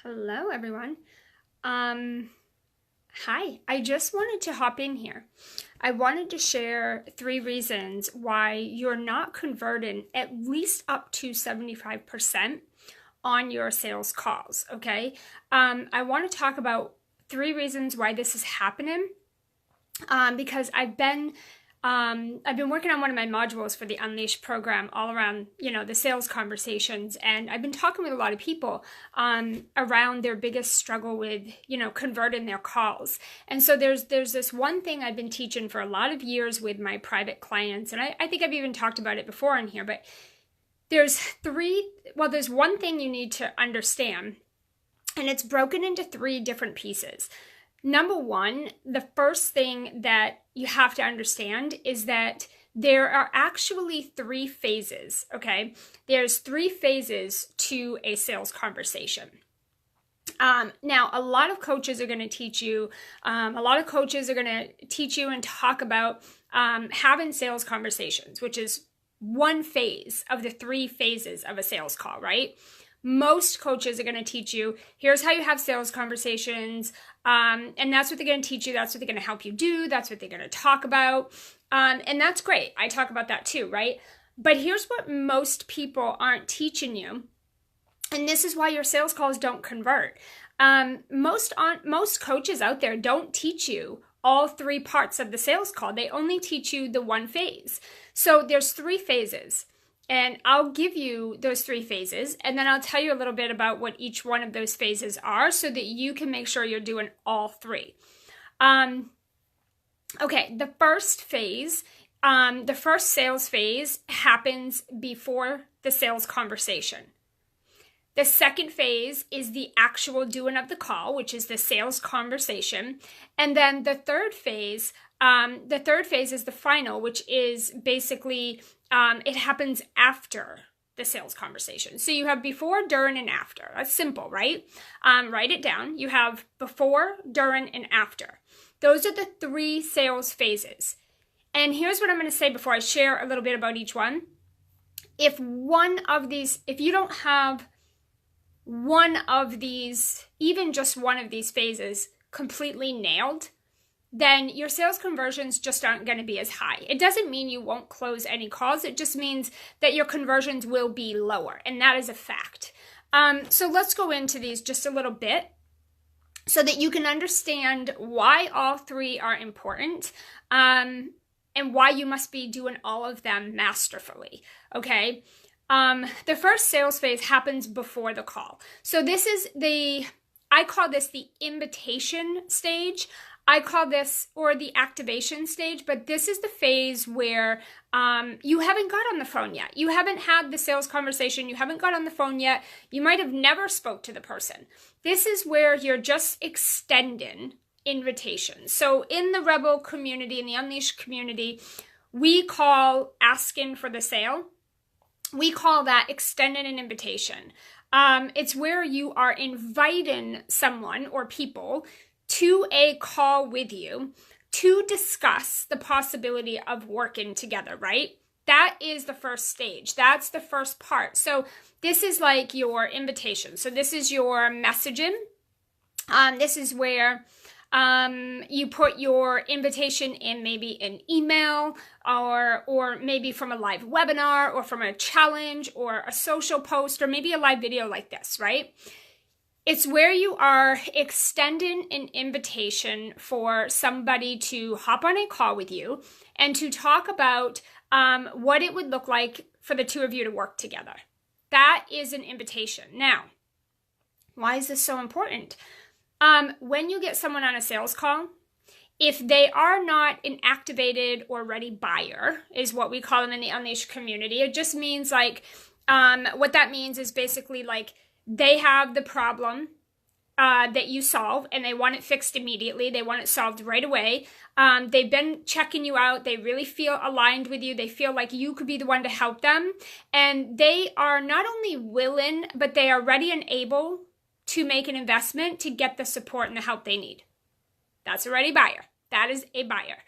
Hello, everyone. Hi. I just wanted to hop in here. I wanted to share 3 reasons why you're not converting at least up to 75% on your sales calls, okay? I want to talk about 3 reasons why this is happening because I've been working on one of my modules for the Unleash program all around, the sales conversations. And I've been talking with a lot of people around their biggest struggle with, converting their calls. And so there's this one thing I've been teaching for a lot of years with my private clients. And I think I've even talked about it before in here, but there's one thing you need to understand, and it's broken into 3 different pieces. Number one, the first thing that you have to understand is that there are actually 3 phases, okay? There's 3 phases to a sales conversation. Now, a lot of coaches are going to teach you and talk about having sales conversations, which is one phase of the 3 phases of a sales call, right? Most coaches are going to teach you, here's how you have sales conversations, and that's what they're going to teach you, that's what they're going to help you do, that's what they're going to talk about, and that's great. I talk about that too, right? But here's what most people aren't teaching you, and this is why your sales calls don't convert. Most coaches out there don't teach you all 3 parts of the sales call. They only teach you the one phase. So there's 3 phases. And I'll give you those 3 phases, and then I'll tell you a little bit about what each one of those phases are so that you can make sure you're doing all 3. Okay, the first phase, the first sales phase happens before the sales conversation. The second phase is the actual doing of the call, which is the sales conversation. And then the third phase is the final, which is basically it happens after the sales conversation. So you have before, during, and after. That's simple, right? Write it down. You have before, during, and after. Those are the 3 sales phases. And here's what I'm going to say before I share a little bit about each one. If you don't have one of these, even just one of these phases completely nailed, then your sales conversions just aren't going to be as high. It doesn't mean you won't close any calls. It just means that your conversions will be lower, and that is a fact. So let's go into these just a little bit so that you can understand why all 3 are important, and why you must be doing all of them masterfully, okay? The first sales phase happens before the call. So this is I call this the invitation stage. I call this, or the activation stage, but this is the phase where you haven't got on the phone yet. You haven't had the sales conversation. You haven't got on the phone yet. You might have never spoke to the person. This is where you're just extending invitations. So in the Rebel community, in the Unleashed community, we call asking for the sale. We call that extending an invitation. It's where you are inviting someone or people to a call with you to discuss the possibility of working together, right? That is the first stage. That's the first part. So this is like your invitation. So this is your messaging. This is where you put your invitation in maybe an email or maybe from a live webinar or from a challenge or a social post or maybe a live video like this, right? It's where you are extending an invitation for somebody to hop on a call with you and to talk about what it would look like for the 2 of you to work together. That is an invitation. Now, why is this so important? When you get someone on a sales call, if they are not an activated or ready buyer, is what we call them in the Unleashed community. It just means what that means is basically like they have the problem that you solve and they want it fixed immediately. They want it solved right away. They've been checking you out. They really feel aligned with you. They feel like you could be the one to help them. And they are not only willing, but they are ready and able to make an investment to get the support and the help they need. That's a ready buyer. That is a buyer.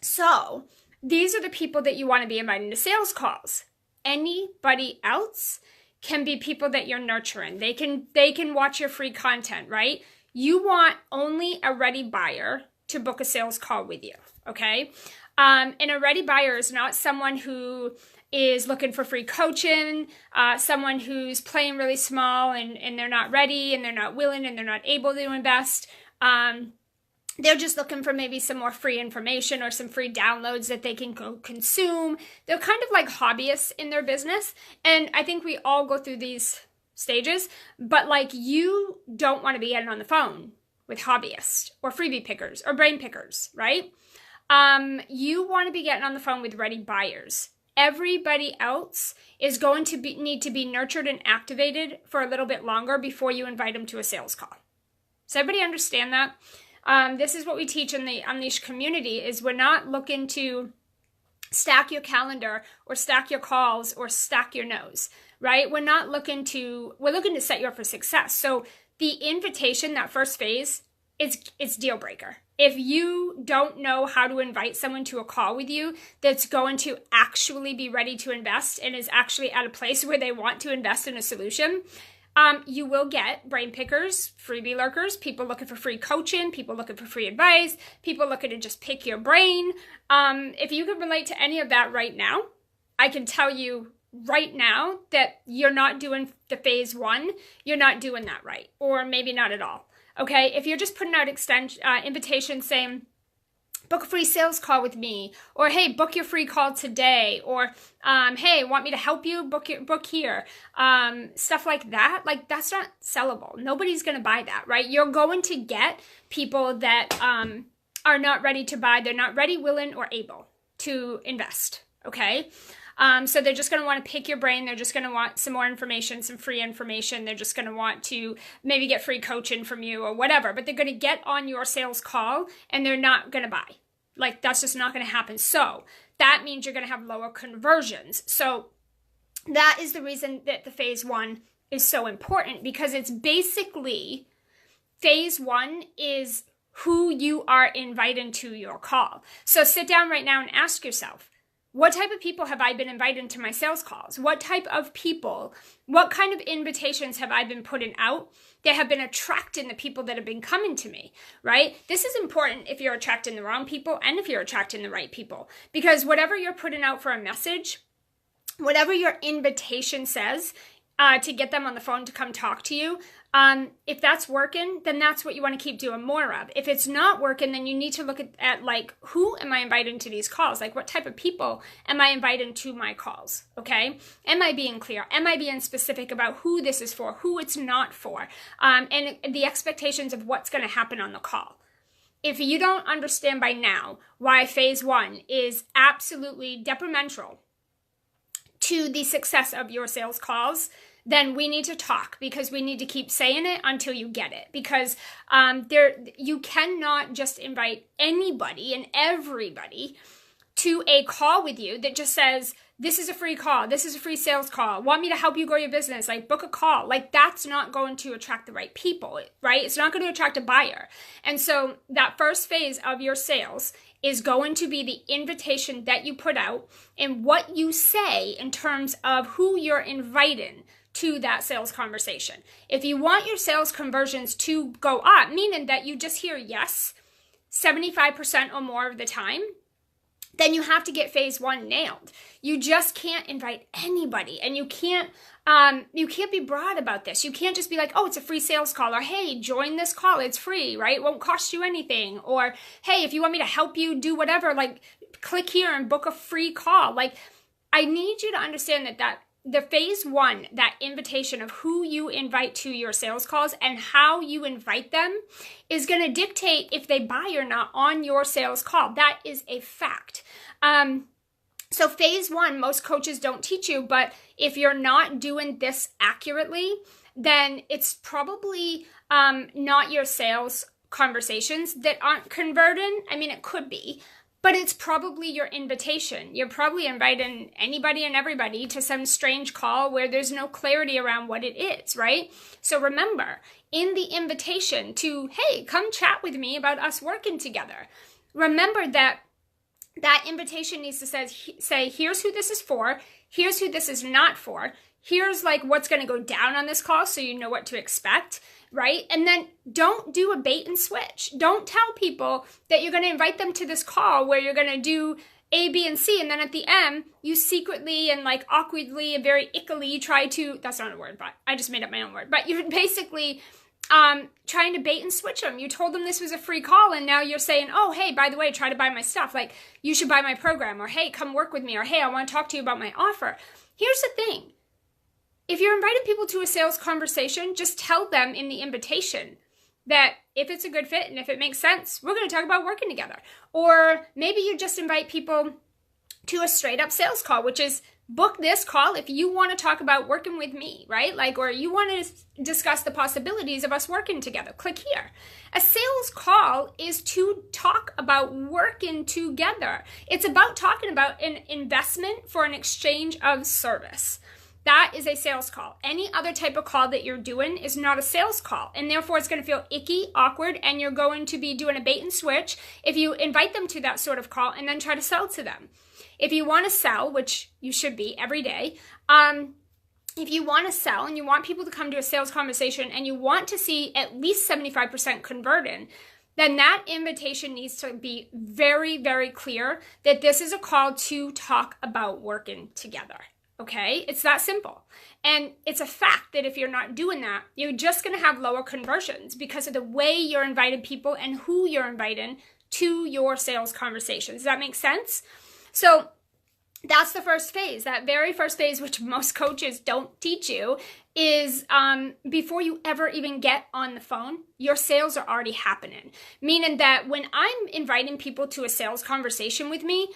So these are the people that you want to be inviting to sales calls. Anybody else can be people that you're nurturing. They can watch your free content, right? You want only a ready buyer to book a sales call with you, okay? And a ready buyer is not someone who is looking for free coaching, someone who's playing really small and they're not ready and they're not willing and they're not able to invest. They're just looking for maybe some more free information or some free downloads that they can go consume. They're kind of like hobbyists in their business. And I think we all go through these stages, but like you don't want to be getting on the phone with hobbyists or freebie pickers or brain pickers, right? You want to be getting on the phone with ready buyers. Everybody else is going to need to be nurtured and activated for a little bit longer before you invite them to a sales call. Does everybody understand that? This is what we teach in the Unleash community is we're not looking to stack your calendar or stack your calls or stack your no's, right? We're looking to set you up for success. So the invitation, that first phase, it's deal breaker. If you don't know how to invite someone to a call with you that's going to actually be ready to invest and is actually at a place where they want to invest in a solution, you will get brain pickers, freebie lurkers, people looking for free coaching, people looking for free advice, people looking to just pick your brain. If you can relate to any of that right now, I can tell you right now that you're not doing the phase one, you're not doing that right, or maybe not at all. Okay, if you're just putting out invitations saying, book a free sales call with me, or hey, book your free call today, or hey, want me to help you? Book here. Stuff like that, like that's not sellable. Nobody's going to buy that, right? You're going to get people that are not ready to buy. They're not ready, willing, or able to invest, okay? So they're just going to want to pick your brain. They're just going to want some more information, some free information. They're just going to want to maybe get free coaching from you or whatever, but they're going to get on your sales call and they're not going to buy. Like that's just not going to happen. So that means you're going to have lower conversions. So that is the reason that the phase one is so important, because it's basically phase one is who you are inviting to your call. So sit down right now and ask yourself, what type of people have I been inviting to my sales calls? What type of people, what kind of invitations have I been putting out that have been attracting the people that have been coming to me, right? This is important if you're attracting the wrong people and if you're attracting the right people. Because whatever you're putting out for a message, whatever your invitation says to get them on the phone to come talk to you, if that's working, then that's what you want to keep doing more of. If it's not working, then you need to look at like, who am I inviting to these calls? Like, what type of people am I inviting to my calls? Okay. Am I being clear? Am I being specific about who this is for, who it's not for, and the expectations of what's going to happen on the call? If you don't understand by now why phase one is absolutely detrimental to the success of your sales calls, then we need to talk, because we need to keep saying it until you get it. Because you cannot just invite anybody and everybody to a call with you that just says, this is a free call, this is a free sales call, want me to help you grow your business, like book a call. Like that's not going to attract the right people, right? It's not going to attract a buyer. And so that first phase of your sales is going to be the invitation that you put out and what you say in terms of who you're inviting to that sales conversation. If you want your sales conversions to go up, meaning that you just hear yes 75% or more of the time, then you have to get phase one nailed. You just can't invite anybody, and you can't be broad about this. You can't just be like, oh, it's a free sales call, or hey, join this call, it's free, right? It won't cost you anything. Or hey, if you want me to help you do whatever, like click here and book a free call. Like I need you to understand that the phase one, that invitation of who you invite to your sales calls and how you invite them is going to dictate if they buy or not on your sales call. That is a fact. So phase one, most coaches don't teach you, but if you're not doing this accurately, then it's probably not your sales conversations that aren't converting. I mean, it could be, but it's probably your invitation. You're probably inviting anybody and everybody to some strange call where there's no clarity around what it is, right? So remember, in the invitation to, hey, come chat with me about us working together, remember that invitation needs to say, here's who this is for, here's who this is not for, here's like what's going to go down on this call so you know what to expect, right? And then don't do a bait and switch. Don't tell people that you're going to invite them to this call where you're going to do A, B, and C, and then at the end, you secretly and like awkwardly and very ickily try to, that's not a word, but I just made up my own word, but you're basically trying to bait and switch them. You told them this was a free call, and now you're saying, oh, hey, by the way, try to buy my stuff. Like, you should buy my program, or hey, come work with me, or hey, I want to talk to you about my offer. Here's the thing. If you're inviting people to a sales conversation, just tell them in the invitation that if it's a good fit and if it makes sense, we're going to talk about working together. Or maybe you just invite people to a straight up sales call, which is book this call if you want to talk about working with me, right? Like, or you want to discuss the possibilities of us working together. Click here. A sales call is to talk about working together. It's about talking about an investment for an exchange of service. That is a sales call. Any other type of call that you're doing is not a sales call. And therefore, it's going to feel icky, awkward, and you're going to be doing a bait and switch if you invite them to that sort of call and then try to sell to them. If you want to sell, which you should be every day, if you want to sell and you want people to come to a sales conversation and you want to see at least 75% converted, then that invitation needs to be very, very clear that this is a call to talk about working together. Okay, it's that simple. And it's a fact that if you're not doing that, you're just going to have lower conversions because of the way you're inviting people and who you're inviting to your sales conversation. Does that make sense? So that's the first phase. That very first phase, which most coaches don't teach you, is before you ever even get on the phone, your sales are already happening. Meaning that when I'm inviting people to a sales conversation with me,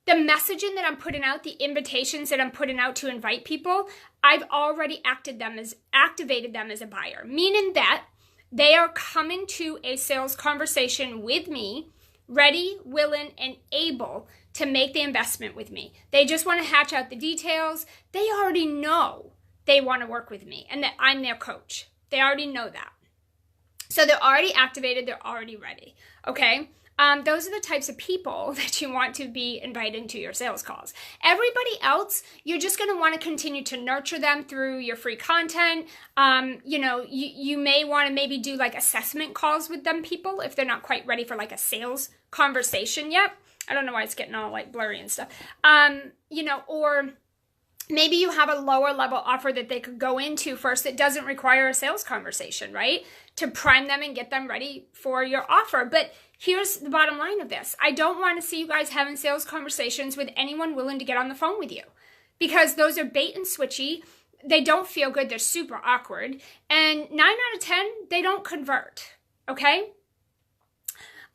the messaging that I'm putting out, the invitations that I'm putting out to invite people, I've already activated them as a buyer, meaning that they are coming to a sales conversation with me, ready, willing, and able to make the investment with me. They just want to hatch out the details. They already know they want to work with me and that I'm their coach. They already know that. So they're already activated. They're already ready. Okay? Those are the types of people that you want to be invited to your sales calls. Everybody else, you're just going to want to continue to nurture them through your free content. You may want to maybe do like assessment calls with them people if they're not quite ready for like a sales conversation yet. I don't know why it's getting all like blurry and stuff. Or maybe you have a lower level offer that they could go into first that doesn't require a sales conversation, right? To prime them and get them ready for your offer. But here's the bottom line of this. I don't want to see you guys having sales conversations with anyone willing to get on the phone with you because those are bait and switchy. They don't feel good. They're super awkward. And 9 out of 10, they don't convert. Okay?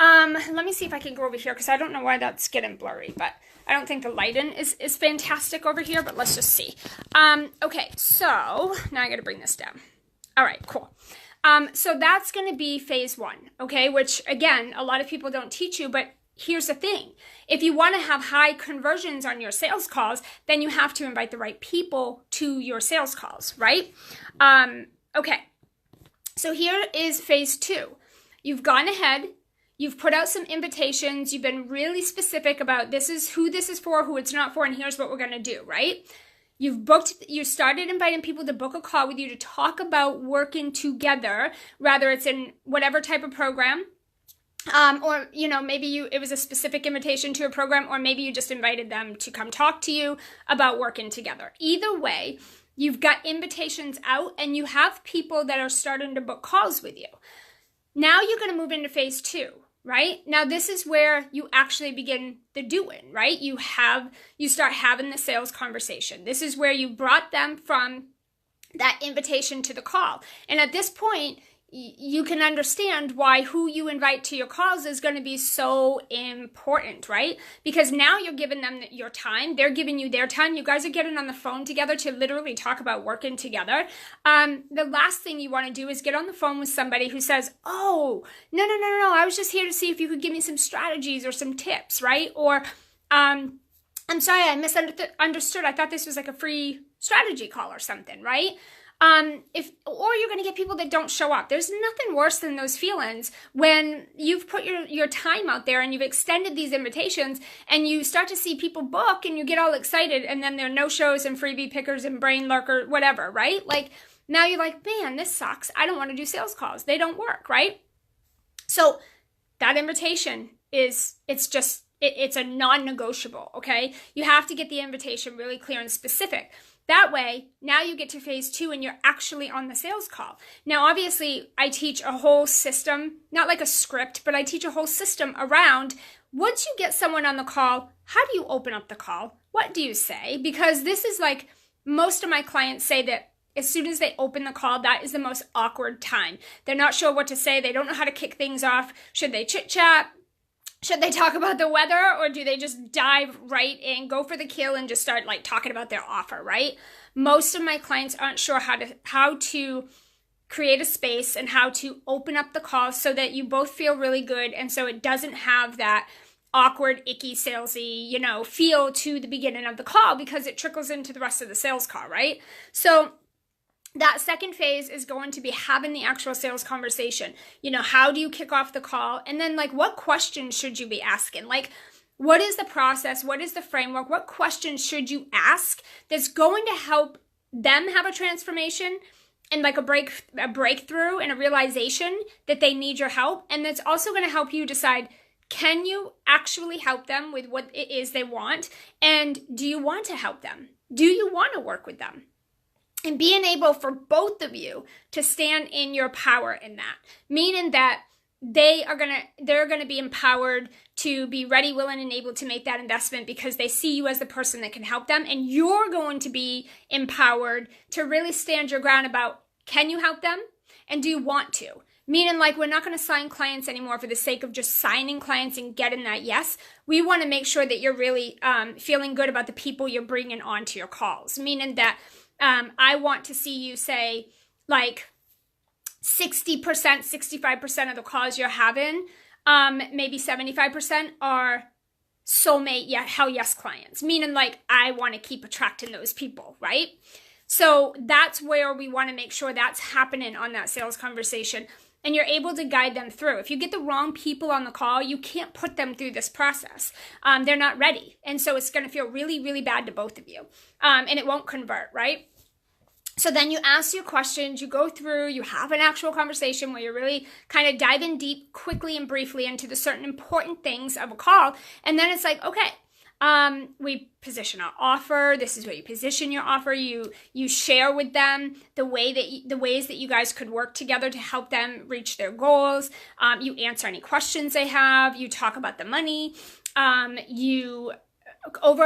Let me see if I can go over here because I don't know why that's getting blurry, but I don't think the lighting is fantastic over here, but let's just see. Okay, so now I got to bring this down. All right, cool. So that's going to be phase 1, okay, which again, a lot of people don't teach you, but here's the thing. If you want to have high conversions on your sales calls, then you have to invite the right people to your sales calls, right? Okay, so here is phase 2. You've gone ahead. You've put out some invitations. You've been really specific about this is who this is for, who it's not for, and here's what we're going to do, right? You started inviting people to book a call with you to talk about working together, whether it's in whatever type of program, or, maybe it was a specific invitation to a program, or maybe you just invited them to come talk to you about working together. Either way, you've got invitations out and you have people that are starting to book calls with you. Now you're going to move into phase 2. Right? Now, this is where you actually begin the doing, right? You start having the sales conversation. This is where you brought them from that invitation to the call. And at this point, you can understand why who you invite to your calls is going to be so important, right? Because now you're giving them your time. They're giving you their time. You guys are getting on the phone together to literally talk about working together. The last thing you want to do is get on the phone with somebody who says, oh, no, I was just here to see if you could give me some strategies or some tips, right? Or, I'm sorry, I misunderstood. I thought this was like a free strategy call or something, right? Or you're going to get people that don't show up. There's nothing worse than those feelings when you've put your time out there and you've extended these invitations and you start to see people book and you get all excited and then there are no shows and freebie pickers and brain lurker, whatever, right? Like now you're like, man, this sucks. I don't want to do sales calls. They don't work, right? So that invitation it's a non-negotiable, okay? You have to get the invitation really clear and specific. That way, now you get to phase 2 and you're actually on the sales call. Now, obviously, I teach a whole system, not like a script, but I teach a whole system around once you get someone on the call, how do you open up the call? What do you say? Because this is like most of my clients say that as soon as they open the call, that is the most awkward time. They're not sure what to say. They don't know how to kick things off. Should they chit chat? Should they talk about the weather, or do they just dive right in, go for the kill, and just start like talking about their offer, right? Most of my clients aren't sure how to create a space and how to open up the call so that you both feel really good, and so it doesn't have that awkward, icky, salesy, feel to the beginning of the call because it trickles into the rest of the sales call, right? So that second phase is going to be having the actual sales conversation. How do you kick off the call? And then what questions should you be asking? What is the process? What is the framework? What questions should you ask that's going to help them have a transformation and a breakthrough and a realization that they need your help? And that's also going to help you decide, can you actually help them with what it is they want? And do you want to help them? Do you want to work with them? And being able for both of you to stand in your power in that, meaning that they're gonna be empowered to be ready, willing, and able to make that investment because they see you as the person that can help them, and you're going to be empowered to really stand your ground about, can you help them and do you want to? Meaning we're not going to sign clients anymore for the sake of just signing clients and getting that yes. We want to make sure that you're really feeling good about the people you're bringing onto your calls, meaning that I want to see you say 60%, 65% of the calls you're having, maybe 75% are soulmate, hell yes clients. Meaning I want to keep attracting those people, right? So that's where we want to make sure that's happening on that sales conversation. And you're able to guide them through. If you get the wrong people on the call, you can't put them through this process. They're not ready. And so it's going to feel really, really bad to both of you. And it won't convert, right? So then you ask your questions, you go through, you have an actual conversation where you're really kind of diving deep quickly and briefly into the certain important things of a call. And then it's okay, we position our offer. This is where you position your offer. You share with them the ways that you guys could work together to help them reach their goals. You answer any questions they have. You talk about the money. You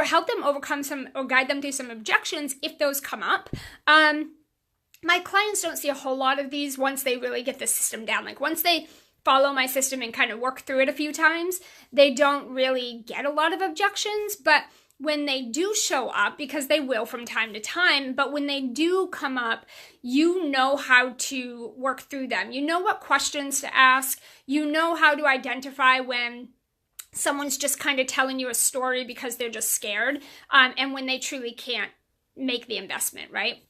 help them overcome some or guide them through some objections if those come up. My clients don't see a whole lot of these once they really get the system down. Once they follow my system and kind of work through it a few times, they don't really get a lot of objections. But when they do show up, because they will from time to time, but when they do come up, you know how to work through them. You know what questions to ask. You know how to identify when someone's just kind of telling you a story because they're just scared, and when they truly can't make the investment, right?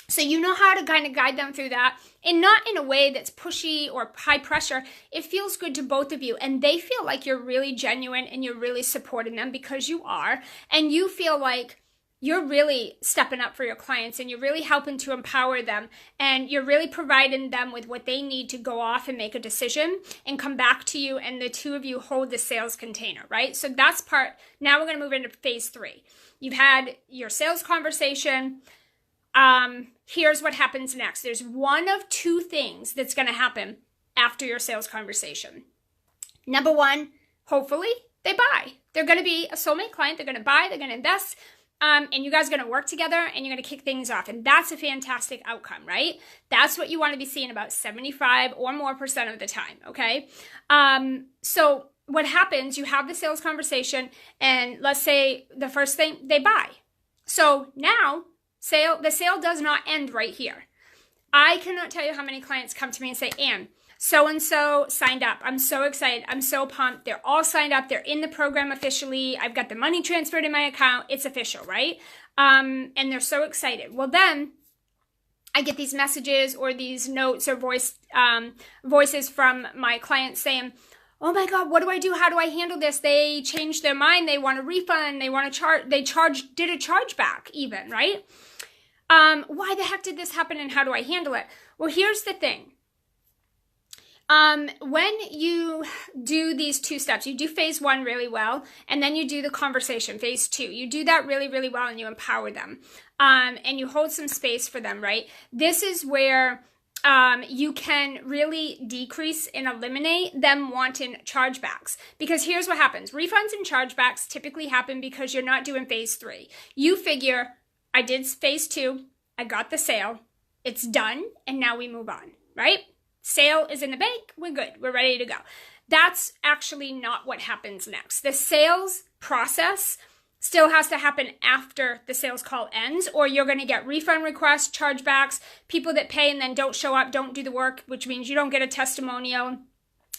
So you know how to kind of guide them through that, and not in a way that's pushy or high pressure. It feels good to both of you, and they feel like you're really genuine and you're really supporting them because you are, and you feel like you're really stepping up for your clients and you're really helping to empower them, and you're really providing them with what they need to go off and make a decision and come back to you, and the two of you hold the sales container, right? So that's part. Now we're going to move into phase 3. You've had your sales conversation. Here's what happens next. There's one of two things that's going to happen after your sales conversation. Number one, hopefully they buy. They're going to be a soulmate client. They're going to buy. They're going to invest. And you guys are going to work together and you're going to kick things off. And that's a fantastic outcome, right? That's what you want to be seeing about 75% or more of the time, okay? So what happens, you have the sales conversation, and let's say the first thing, they buy. So now the sale does not end right here. I cannot tell you how many clients come to me and say, Ann, so-and-so signed up. I'm so excited. I'm so pumped. They're all signed up. They're in the program officially. I've got the money transferred in my account. It's official, right? And they're so excited. Well, then I get these messages or these notes or voices from my clients saying, oh my God, what do I do? How do I handle this? They changed their mind. They want a refund. They want to did a chargeback even, right? Why the heck did this happen and how do I handle it? Well, here's the thing. When you do these 2 steps, you do phase 1 really well, and then you do the conversation, phase 2. You do that really, really well, and you empower them. And you hold some space for them, right? This is where you can really decrease and eliminate them wanting chargebacks. Because here's what happens. Refunds and chargebacks typically happen because you're not doing phase 3. You figure, I did phase 2, I got the sale, it's done, and now we move on, right? Sale is in the bank, we're good, we're ready to go. That's actually not what happens next. The sales process still has to happen after the sales call ends, or you're going to get refund requests, chargebacks, people that pay and then don't show up, don't do the work, which means you don't get a testimonial.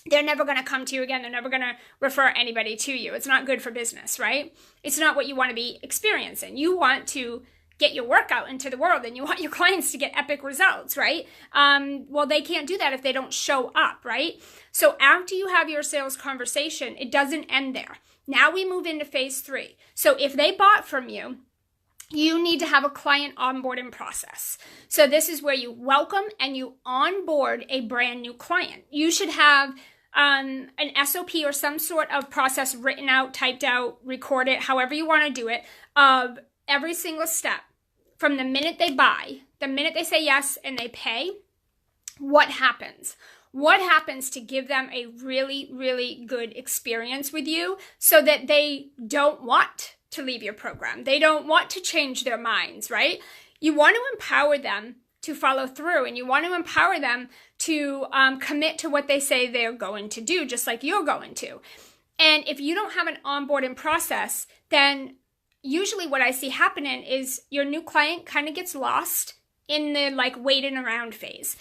They're never going to come to you again. They're never going to refer anybody to you. It's not good for business, right? It's not what you want to be experiencing. You want to get your work out into the world and you want your clients to get epic results, right? Well, they can't do that if they don't show up, right? So after you have your sales conversation, it doesn't end there. Now we move into phase 3. So if they bought from you, you need to have a client onboarding process. So this is where you welcome and you onboard a brand new client. You should have an SOP or some sort of process written out, typed out, record it, however you want to do it, of every single step from the minute they buy, the minute they say yes and they pay, what happens? What happens to give them a really, really good experience with you so that they don't want to leave your program? They don't want to change their minds, right? You want to empower them to follow through, and you want to empower them to commit to what they say they're going to do, just like you're going to. And if you don't have an onboarding process, then usually what I see happening is your new client kind of gets lost in the waiting around phase.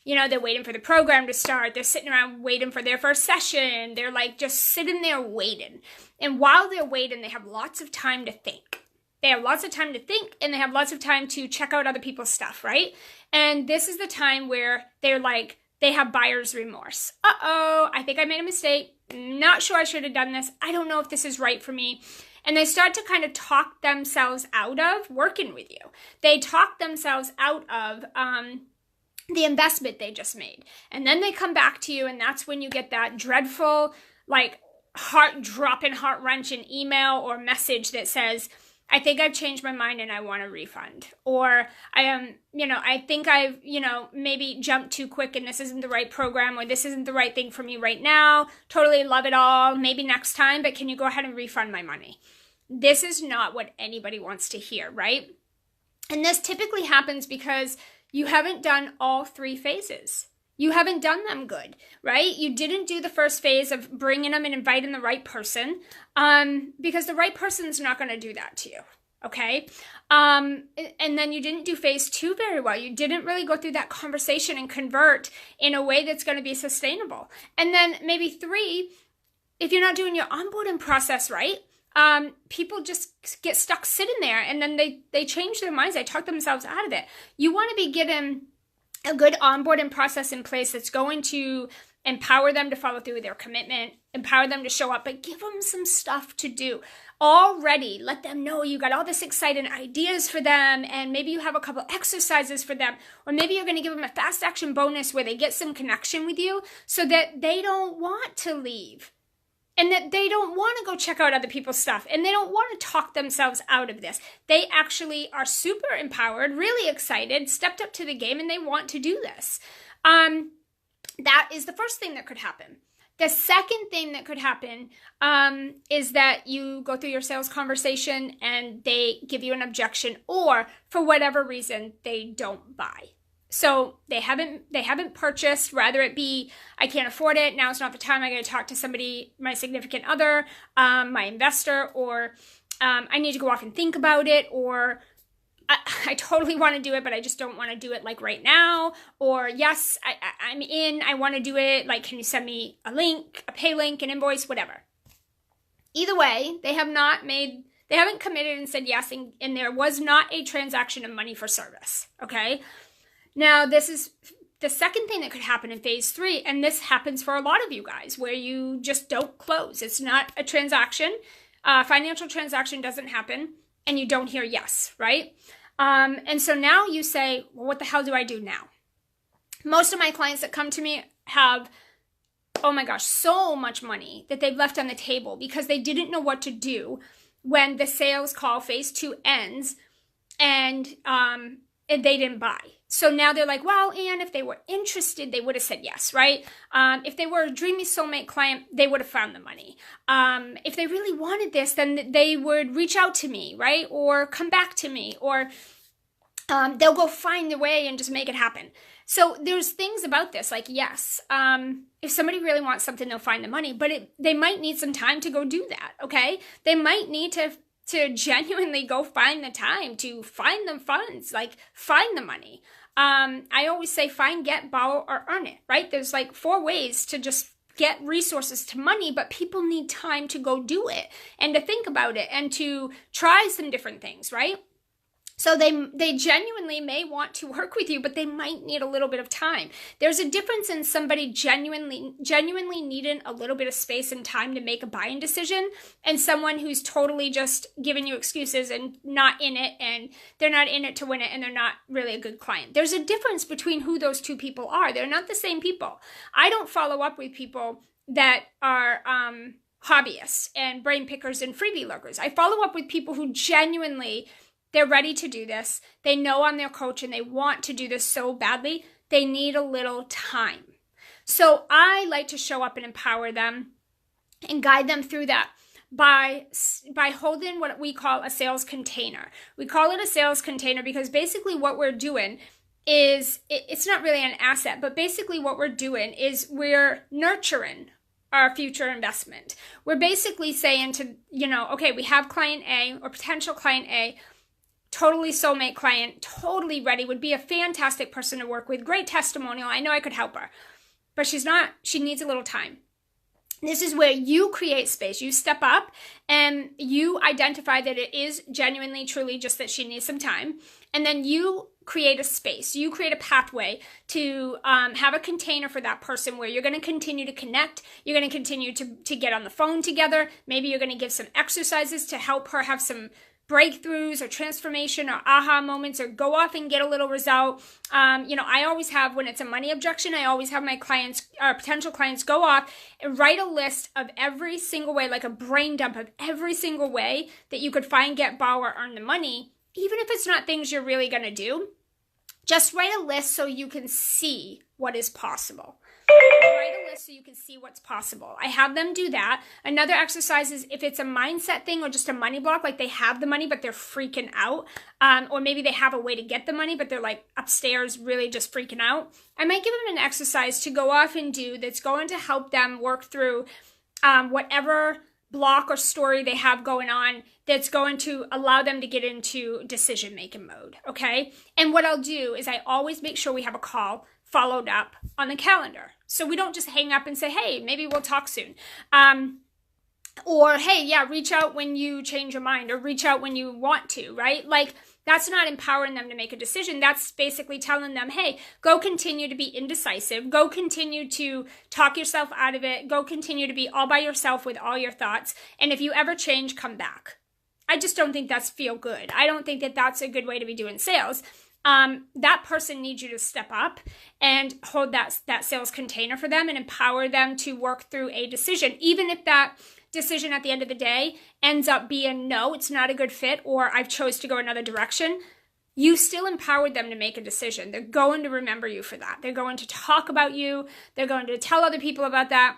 You know, they're waiting for the program to start. They're sitting around waiting for their first session. They're just sitting there waiting. And while they're waiting, they have lots of time to think. They have lots of time to think, and they have lots of time to check out other people's stuff, right? And this is the time where they have buyer's remorse. Uh-oh, I think I made a mistake. Not sure I should have done this. I don't know if this is right for me. And they start to kind of talk themselves out of working with you. They talk themselves out of the investment they just made. And then they come back to you, and that's when you get that dreadful, heart-dropping, heart-wrenching email or message that says, I think I've changed my mind and I want a refund. Or I think I've, maybe jumped too quick and this isn't the right program, or this isn't the right thing for me right now. Totally love it all. Maybe next time, but can you go ahead and refund my money? This is not what anybody wants to hear, right? And this typically happens because you haven't done all 3 phases. You haven't done them good, right? You didn't do the first phase of bringing them and inviting the right person, because the right person's not going to do that to you, okay? And then you didn't do phase 2 very well. You didn't really go through that conversation and convert in a way that's going to be sustainable. And then maybe 3, if you're not doing your onboarding process right, people just get stuck sitting there, and then they change their minds. They talk themselves out of it. You want to be getting a good onboarding process in place that's going to empower them to follow through with their commitment, empower them to show up, but give them some stuff to do. Already let them know you got all this exciting ideas for them, and maybe you have a couple exercises for them, or maybe you're going to give them a fast action bonus where they get some connection with you so that they don't want to leave. And that they don't want to go check out other people's stuff, and they don't want to talk themselves out of this. They actually are super empowered, really excited, stepped up to the game, and they want to do this. That is the first thing that could happen. The second thing that could happen is that you go through your sales conversation and they give you an objection, or for whatever reason, they don't buy. So they haven't purchased, rather it be, I can't afford it, now it's not the time, I got to talk to somebody, my significant other, my investor, or I need to go off and think about it, or I totally want to do it, but I just don't want to do it right now, or yes, I'm in, I want to do it, can you send me a link, a pay link, an invoice, whatever. Either way, they haven't committed and said yes, and there was not a transaction of money for service, okay? Now, this is the second thing that could happen in phase 3, and this happens for a lot of you guys, where you just don't close. It's not a transaction. Financial transaction doesn't happen, and you don't hear yes, right? And so now you say, well, what the hell do I do now? Most of my clients that come to me have, oh my gosh, so much money that they've left on the table because they didn't know what to do when the sales call phase 2 ends and they didn't buy. So now they're like, well, and if they were interested, they would have said yes, right? If they were a dreamy soulmate client, they would have found the money. If they really wanted this, then they would reach out to me, right? Or come back to me, or they'll go find the way and just make it happen. So there's things about this, like, yes, if somebody really wants something, they'll find the money, but they might need some time to go do that, okay? They might need to genuinely go find the time to find the funds, like find the money. I always say find, get, borrow, or earn it, right? There's like 4 ways to just get resources to money, but people need time to go do it and to think about it and to try some different things, right? So they genuinely may want to work with you, but they might need a little bit of time. There's a difference in somebody genuinely needing a little bit of space and time to make a buying decision, and someone who's totally just giving you excuses and not in it, and they're not in it to win it, and they're not really a good client. There's a difference between who those two people are. They're not the same people. I don't follow up with people that are hobbyists and brain pickers and freebie lurkers. I follow up with people who genuinely, they're ready to do this. They know I'm their coach and they want to do this so badly. They need a little time. So I like to show up and empower them and guide them through that by holding what we call a sales container. We call it a sales container because basically what we're doing is, it's not really an asset, but basically what we're doing is we're nurturing our future investment. We're basically saying to, okay, we have client A or potential client A, totally soulmate client, totally ready, would be a fantastic person to work with, great testimonial, I know I could help her. But she's not, she needs a little time. This is where you create space. You step up and you identify that it is genuinely, truly just that she needs some time. And then you create a space. You create a pathway to have a container for that person where you're going to continue to connect. You're going to continue to get on the phone together. Maybe you're going to give some exercises to help her have some breakthroughs or transformation or aha moments, or go off and get a little result. I always have, when it's a money objection, I always have my clients or potential clients go off and write a list of every single way, like a brain dump of every single way that you could find, get, borrow, or earn the money. Even if it's not things you're really going to do, just write a list so you can see what is possible. Write a list so you can see what's possible. I have them do that. Another exercise is if it's a mindset thing or just a money block, like they have the money but they're freaking out, or maybe they have a way to get the money but they're like upstairs really just freaking out, I might give them an exercise to go off and do that's going to help them work through whatever block or story they have going on that's going to allow them to get into decision-making mode, okay? And what I'll do is I always make sure we have a call followed up on the calendar. So we don't just hang up and say, hey, maybe we'll talk soon. Or, hey, yeah, reach out when you change your mind, or reach out when you want to, right? Like, that's not empowering them to make a decision. That's basically telling them, hey, go continue to be indecisive. Go continue to talk yourself out of it. Go continue to be all by yourself with all your thoughts. And if you ever change, come back. I just don't think that's feel good. I don't think that that's a good way to be doing sales. That person needs you to step up and hold that sales container for them and empower them to work through a decision. Even if that decision at the end of the day ends up being, no, it's not a good fit, or I've chose to go another direction, you still empowered them to make a decision. They're going to remember you for that. They're going to talk about you. They're going to tell other people about that.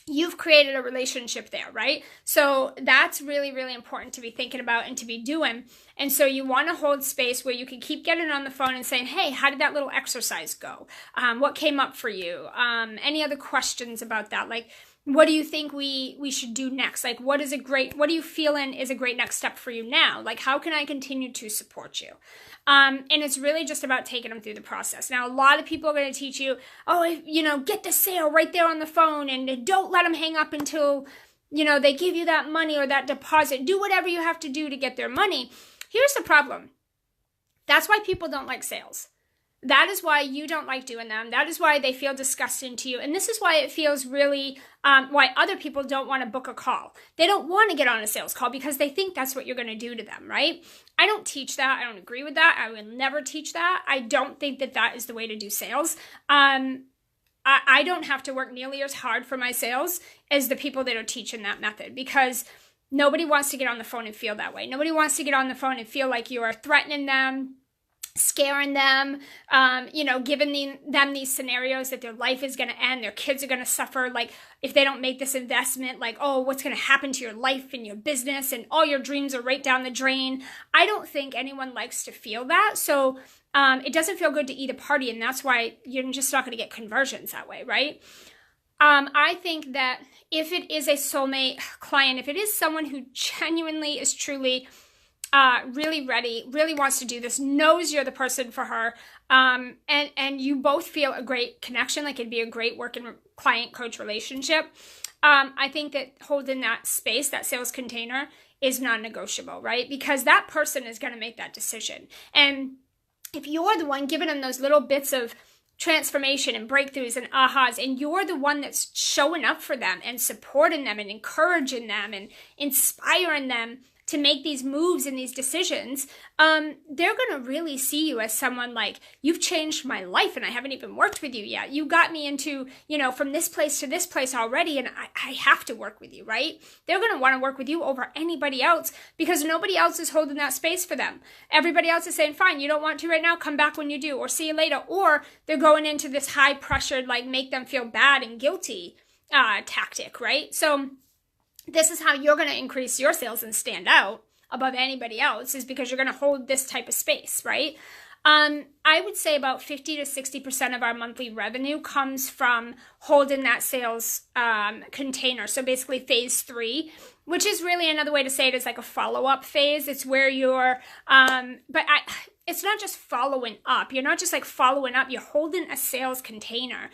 You've created a relationship there, right? So that's really, really important to be thinking about and to be doing. And so you want to hold space where you can keep getting on the phone and saying, hey, how did that little exercise go? What came up for you? Any other questions about that? Like, what do you think we should do next? Like, what do you feeling is a great next step for you now? Like, how can I continue to support you? And it's really just about taking them through the process. Now, a lot of people are going to teach you, get the sale right there on the phone, and don't let them hang up until, they give you that money or that deposit. Do whatever you have to do to get their money. Here's the problem. That's why people don't like sales. That is why you don't like doing them. That is why they feel disgusting to you. And this is why it feels really, why other people don't want to book a call. They don't want to get on a sales call because they think that's what you're going to do to them, right? I don't teach that. I don't agree with that. I would never teach that. I don't think that that is the way to do sales. I don't have to work nearly as hard for my sales as the people that are teaching that method, because nobody wants to get on the phone and feel that way. Nobody wants to get on the phone and feel like you are threatening them, scaring them, giving them these scenarios that their life is going to end, their kids are going to suffer, like if they don't make this investment, like, oh, what's going to happen to your life and your business and all your dreams are right down the drain. I don't think anyone likes to feel that. So it doesn't feel good to either party, and that's why you're just not going to get conversions that way, right? I think that if it is a soulmate client, if it is someone who genuinely is truly really ready, really wants to do this, knows you're the person for her, and you both feel a great connection, like it'd be a great working client-coach relationship, I think that holding that space, that sales container, is non-negotiable, right? Because that person is going to make that decision. And if you're the one giving them those little bits of transformation and breakthroughs and ahas, and you're the one that's showing up for them and supporting them and encouraging them and inspiring them to make these moves and these decisions, they're going to really see you as someone like, you've changed my life and I haven't even worked with you yet. You got me into, from this place to this place already, and I have to work with you, right? They're going to want to work with you over anybody else because nobody else is holding that space for them. Everybody else is saying, fine, you don't want to right now, come back when you do, or see you later. Or they're going into this high pressured, like make them feel bad and guilty tactic, right? So this is how you're going to increase your sales and stand out above anybody else, is because you're going to hold this type of space, right? I would say about 50 to 60% of our monthly revenue comes from holding that sales container. So basically phase 3, which is really another way to say it is like a follow-up phase. It's where you're, it's not just following up. You're not just like following up. You're holding a sales container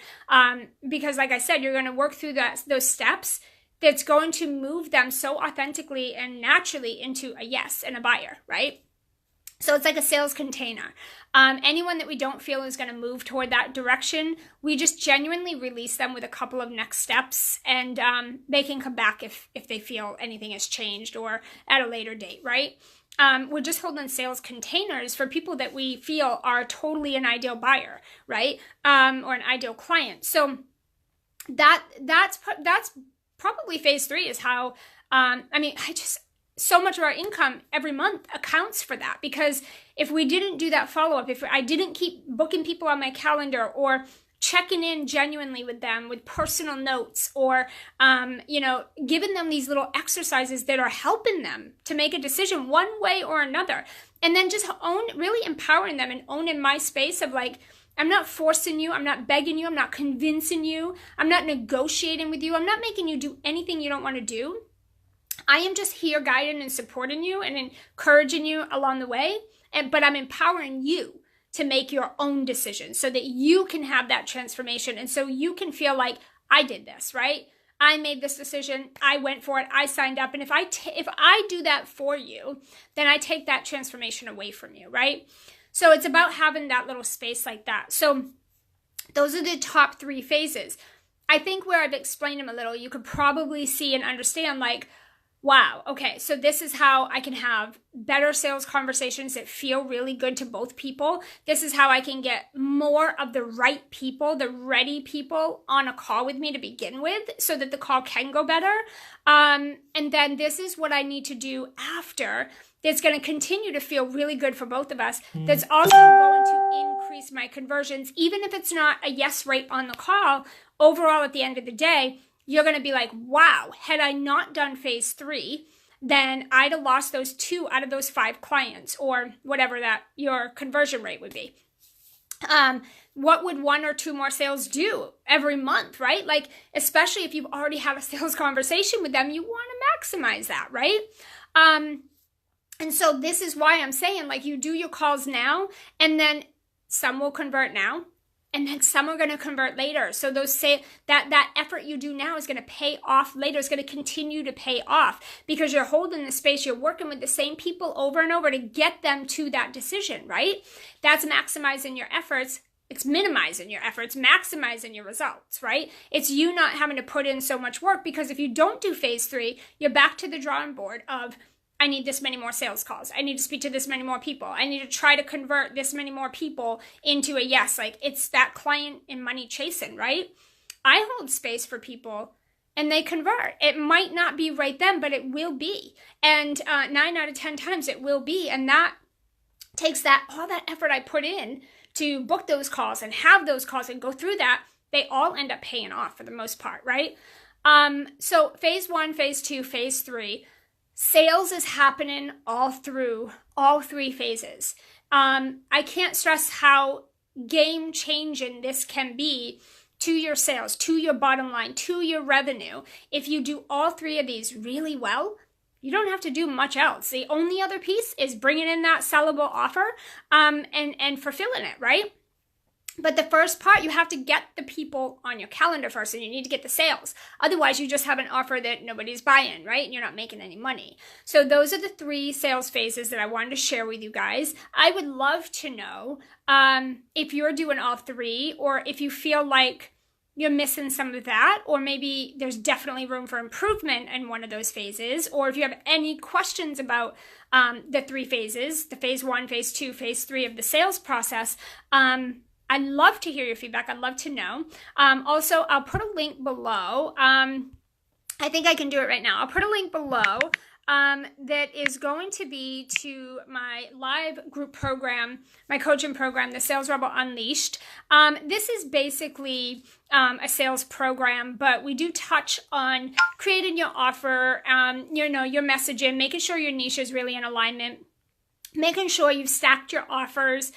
because, like I said, you're going to work through those steps that's going to move them so authentically and naturally into a yes and a buyer, right? So it's like a sales container. Anyone that we don't feel is going to move toward that direction, we just genuinely release them with a couple of next steps, and they can come back if they feel anything has changed or at a later date, right? We're just holding sales containers for people that we feel are totally an ideal buyer, right? Or an ideal client. So that's probably phase 3 is how, so much of our income every month accounts for that, because if we didn't do that follow-up, if I didn't keep booking people on my calendar or checking in genuinely with them with personal notes, or, giving them these little exercises that are helping them to make a decision one way or another, and then just really empowering them and owning my space of like, I'm not forcing you, I'm not begging you, I'm not convincing you, I'm not negotiating with you, I'm not making you do anything you don't want to do. I am just here guiding and supporting you and encouraging you along the way, but I'm empowering you to make your own decisions so that you can have that transformation, and so you can feel like, I did this, right? I made this decision, I went for it, I signed up, and if I do that for you, then I take that transformation away from you, right? So it's about having that little space like that. So those are the top 3 phases. I think where I've explained them a little, you could probably see and understand like, wow, okay, so this is how I can have better sales conversations that feel really good to both people. This is how I can get more of the right people, the ready people on a call with me to begin with so that the call can go better. And then this is what I need to do after that's going to continue to feel really good for both of us. That's also going to increase my conversions, even if it's not a yes rate on the call. Overall, at the end of the day, you're going to be like, wow, had I not done phase 3, then I'd have lost those 2 out of those 5 clients, or whatever that your conversion rate would be. What would 1 or 2 more sales do every month, right? Like, especially if you've already had a sales conversation with them, you want to maximize that, right? And so this is why I'm saying, like, you do your calls now, and then some will convert now, and then some are going to convert later. So those say that effort you do now is going to pay off later. It's going to continue to pay off because you're holding the space. You're working with the same people over and over to get them to that decision, right? That's maximizing your efforts. It's minimizing your efforts, maximizing your results, right? It's you not having to put in so much work, because if you don't do phase 3, you're back to the drawing board of, I need this many more sales calls. I need to speak to this many more people. I need to try to convert this many more people into a yes. Like, it's that client and money chasing, right? I hold space for people and they convert. It might not be right then, but it will be. And 9 out of 10 times it will be. And that takes all that effort I put in to book those calls and have those calls and go through that, they all end up paying off for the most part, right? So phase 1, phase 2, phase 3, sales is happening all through all 3 phases. I can't stress how game changing this can be to your sales, to your bottom line, to your revenue. If you do all 3 of these really well, you don't have to do much else. The only other piece is bringing in that sellable offer and fulfilling it, right? But the first part, you have to get the people on your calendar first, and you need to get the sales. Otherwise, you just have an offer that nobody's buying, right? And you're not making any money. So those are the 3 sales phases that I wanted to share with you guys. I would love to know if you're doing all 3, or if you feel like you're missing some of that, or maybe there's definitely room for improvement in one of those phases, or if you have any questions about the 3 phases, the phase 1, phase 2, phase 3 of the sales process, I'd love to hear your feedback. I'd love to know. Also, I'll put a link below. I think I can do it right now. I'll put a link below that is going to be to my live group program, my coaching program, the Sales Rebel Unleashed. This is basically a sales program, but we do touch on creating your offer, your messaging, making sure your niche is really in alignment, making sure you've stacked your offers,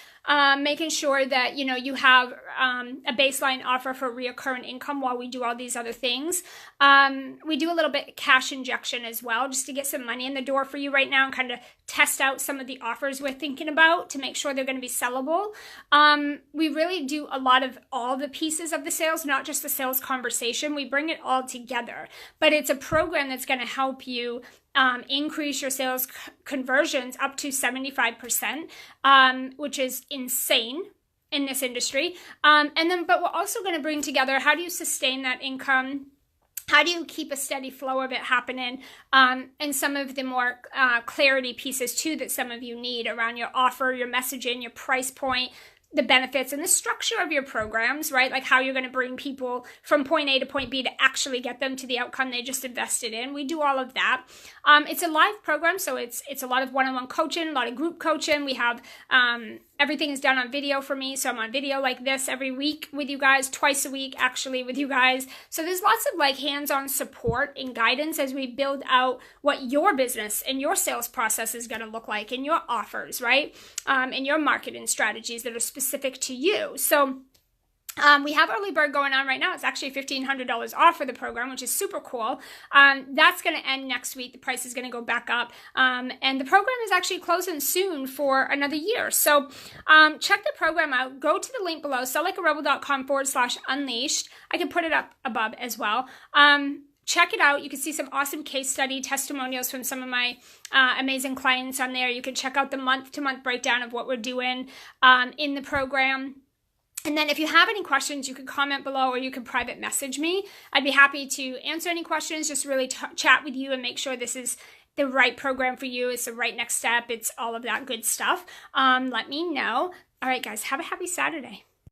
making sure that, you have a baseline offer for reoccurring income while we do all these other things. We do a little bit of cash injection as well, just to get some money in the door for you right now and kind of test out some of the offers we're thinking about to make sure they're going to be sellable. We really do a lot of all the pieces of the sales, not just the sales conversation. We bring it all together, but it's a program that's going to help you increase your sales conversions up to 75%, which is insane in this industry. But we're also going to bring together, how do you sustain that income? How do you keep a steady flow of it happening? And some of the more clarity pieces too that some of you need around your offer, your messaging, your price point, the benefits, and the structure of your programs, right? Like how you're going to bring people from point A to point B to actually get them to the outcome they just invested in. We do all of that. It's a live program, so it's a lot of one-on-one coaching, a lot of group coaching. We have everything is done on video for me, so I'm on video like this every week with you guys, twice a week actually with you guys. So there's lots of like hands-on support and guidance as we build out what your business and your sales process is going to look like, and your offers, right? And your marketing strategies that are specific to you. So we have early bird going on right now. It's actually $1,500 off for the program, which is super cool. That's going to end next week. The price is going to go back up. And the program is actually closing soon for another year. So check the program out. Go to the link below, selllikearebel.com/unleashed. I can put it up above as well. Check it out. You can see some awesome case study testimonials from some of my amazing clients on there. You can check out the month-to-month breakdown of what we're doing in the program. And then if you have any questions, you can comment below, or you can private message me. I'd be happy to answer any questions, just really chat with you and make sure this is the right program for you. It's the right next step. It's all of that good stuff. Let me know. All right, guys, have a happy Saturday.